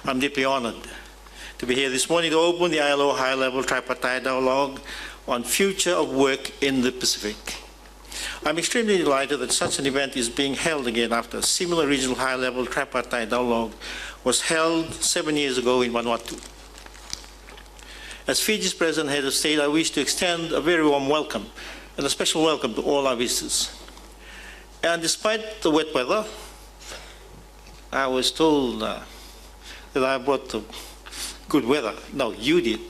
I'm deeply honored to be here this morning to open the ILO High-Level Tripartite Dialogue on Future of Work in the Pacific. I'm extremely delighted that such an event is being held again after a similar regional high-level tripartite dialogue was held 7 years ago in Vanuatu. As Fiji's President Head of State, I wish to extend a very warm welcome and a special welcome to all our visitors. And despite the wet weather, I was told that I brought the good weather. No, you did.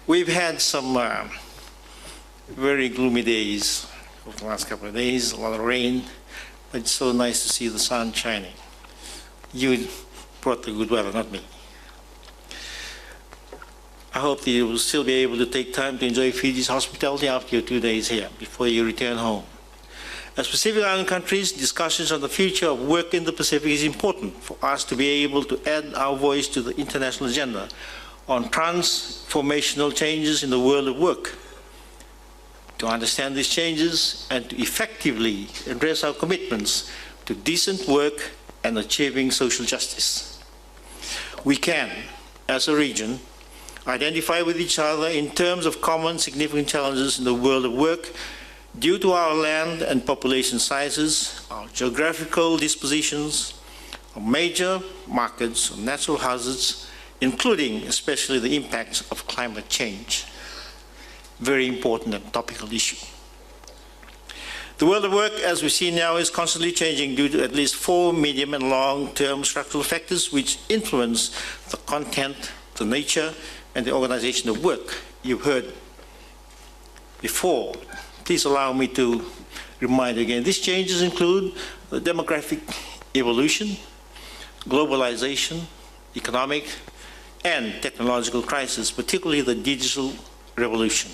We've had some very gloomy days over the last couple of days, a lot of rain, but it's so nice to see the sun shining. You brought the good weather, not me. I hope that you will still be able to take time to enjoy Fiji's hospitality after your 2 days here, before you return home. As Pacific Island countries, discussions on the future of work in the Pacific is important for us to be able to add our voice to the international agenda on transformational changes in the world of work. To understand these changes and to effectively address our commitments to decent work and achieving social justice. We can, as a region, identify with each other in terms of common significant challenges in the world of work due to our land and population sizes, our geographical dispositions, our major markets, our natural hazards, including especially the impacts of climate change. Very important and topical issue. The world of work, as we see now, is constantly changing due to at least 4 medium and long-term structural factors which influence the content, the nature, and the organization of work. You've heard before. Please allow me to remind again. These changes include the demographic evolution, globalization, economic, and technological crisis, particularly the digital revolution.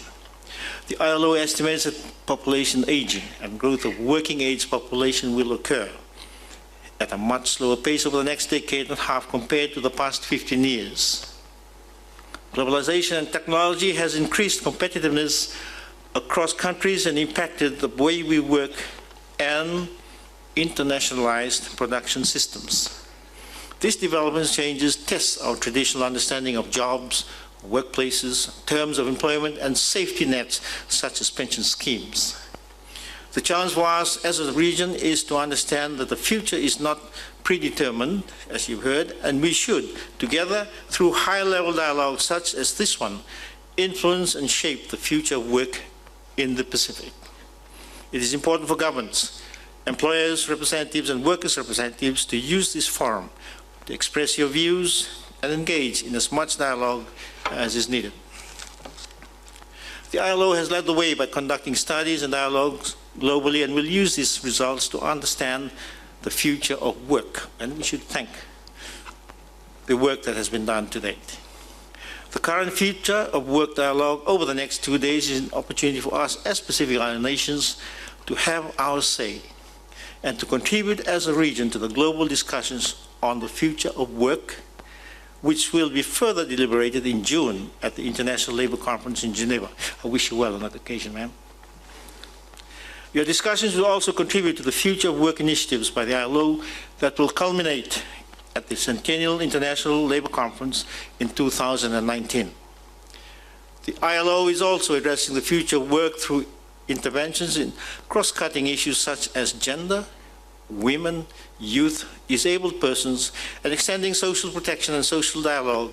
The ILO estimates that population aging and growth of working age population will occur at a much slower pace over the next decade and a half compared to the past 15 years. Globalization and technology has increased competitiveness across countries and impacted the way we work and internationalized production systems. These development changes test our traditional understanding of jobs, workplaces, terms of employment, and safety nets such as pension schemes. The challenge for us as a region is to understand that the future is not predetermined, as you've heard, and we should, together, through high-level dialogue such as this one, influence and shape the future of work in the Pacific. It is important for governments, employers' representatives, and workers' representatives to use this forum to express your views and engage in as much dialogue as is needed. The ILO has led the way by conducting studies and dialogues globally and will use these results to understand the future of work, and we should thank the work that has been done to date. The current future of work dialogue over the next 2 days is an opportunity for us as Pacific Island nations to have our say and to contribute as a region to the global discussions on the future of work, which will be further deliberated in June at the International Labour Conference in Geneva. I wish you well on that occasion, ma'am. Your discussions will also contribute to the future of work initiatives by the ILO that will culminate at the Centennial International Labour Conference in 2019. The ILO is also addressing the future of work through interventions in cross-cutting issues such as gender, women, youth, disabled persons, and extending social protection and social dialogue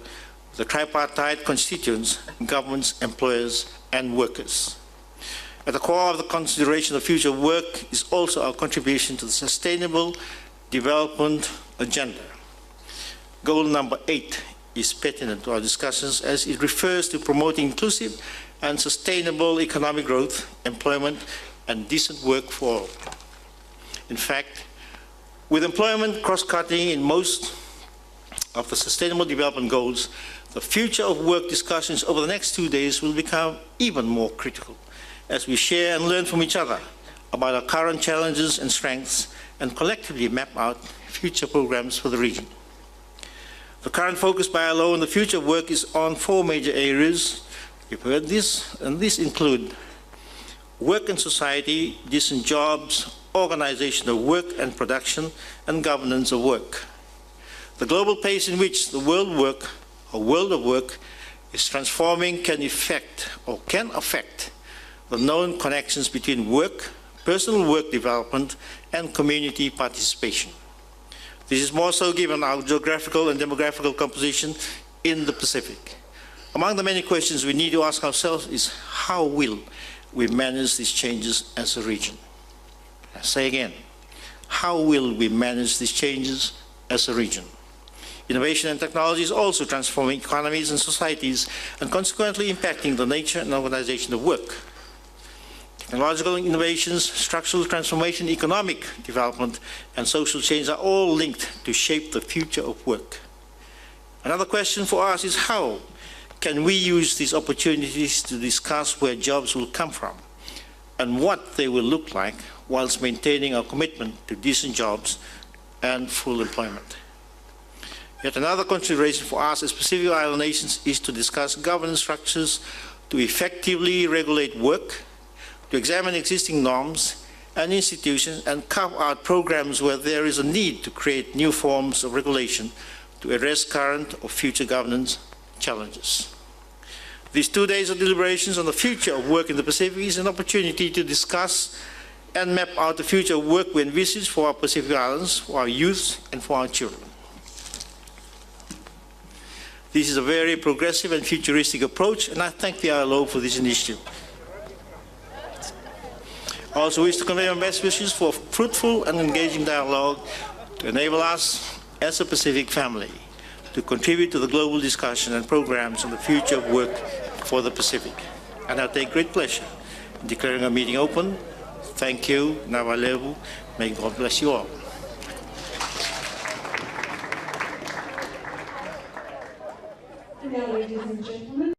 with the tripartite constituents, governments, employers, and workers. At the core of the consideration of future work is also our contribution to the Sustainable Development Agenda. Goal number 8 is pertinent to our discussions as it refers to promoting inclusive and sustainable economic growth, employment, and decent work for all. In fact, with employment cross-cutting in most of the Sustainable Development Goals, the future of work discussions over the next 2 days will become even more critical as we share and learn from each other about our current challenges and strengths and collectively map out future programs for the region. The current focus by ILO on the future of work is on 4 major areas. You've heard this, and these include work and society, decent jobs, organization of work and production, and governance of work. The global pace in which the world of work is transforming can affect the known connections between work, personal work development, and community participation. This is more so given our geographical and demographical composition in the Pacific. Among the many questions we need to ask ourselves is how will we manage these changes as a region? I say again, how will we manage these changes as a region? Innovation and technology is also transforming economies and societies and consequently impacting the nature and organization of work. Technological innovations, structural transformation, economic development, and social change are all linked to shape the future of work. Another question for us is how can we use these opportunities to discuss where jobs will come from and what they will look like whilst maintaining our commitment to decent jobs and full employment. Yet another consideration for us as Pacific Island nations is to discuss governance structures to effectively regulate work, to examine existing norms and institutions and carve out programs where there is a need to create new forms of regulation to address current or future governance challenges. These 2 days of deliberations on the future of work in the Pacific is an opportunity to discuss and map out the future of work we envisage for our Pacific Islands, for our youth and for our children. This is a very progressive and futuristic approach, and I thank the ILO for this initiative. I also wish to convey my best wishes for fruitful and engaging dialogue to enable us, as a Pacific family, to contribute to the global discussion and programs on the future of work for the Pacific. And I take great pleasure in declaring our meeting open. Thank you. Nawa levu. May God bless you all. Now, ladies and gentlemen.